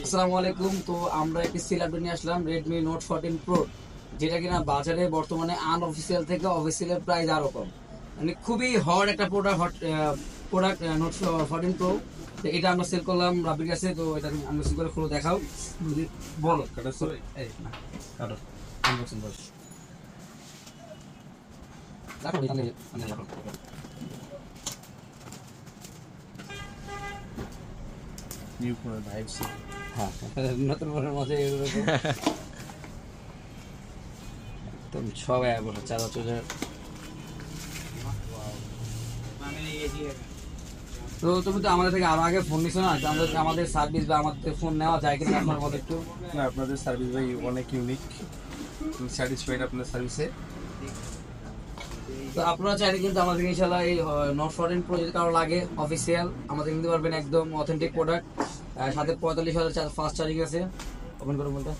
আসসালামু আলাইকুম। তো আমরা একটি সিলাপড নিয়ে আসলাম Redmi Note 14 Pro, যেটা কিনা বাজারে বর্তমানে আনঅফিসিয়াল থেকে অফিসিয়াল প্রাইস আরো কম। মানে খুবই হট একটা প্রোডাক্ট Note 14 Pro। তো এটা আমরা সেল করলাম রাবির কাছে। তো এটা আনবক্সিং করে খুলে দেখাও, যদি বলো কাটা সরে এই না কাটো আনবক্সিং করো দেখো এখানে মানে দেখো। নিউ ফোনের ভাইবস। হ্যাঁ, নতুন ফোনের মধ্যে এগুলো একদম সবাই বলো চালা চলে। তো তুমি তো আমাদের থেকে আরো আগে ফোন নিছো না, তো আমাদের সার্ভিস বা আমাদের ফোন নেওয়া যায় কিনা আপনার মধ্যে একটু। না, আপনাদের সার্ভিস ভাই অনেক ইউনিক, স্যাটিসফাইড আপনার সার্ভিসে। তো আপনারা চাইলে কিন্তু আমাদের ইনশাআল্লাহ এই Note 14 Pro যদি কারো লাগে অফিসিয়াল আমাদের কিনতে পারবেন, একদম অথেন্টিক প্রোডাক্ট। সাথে 45,000 ফাস্ট চার্জিং আছে। ওপেন করুন বলতে।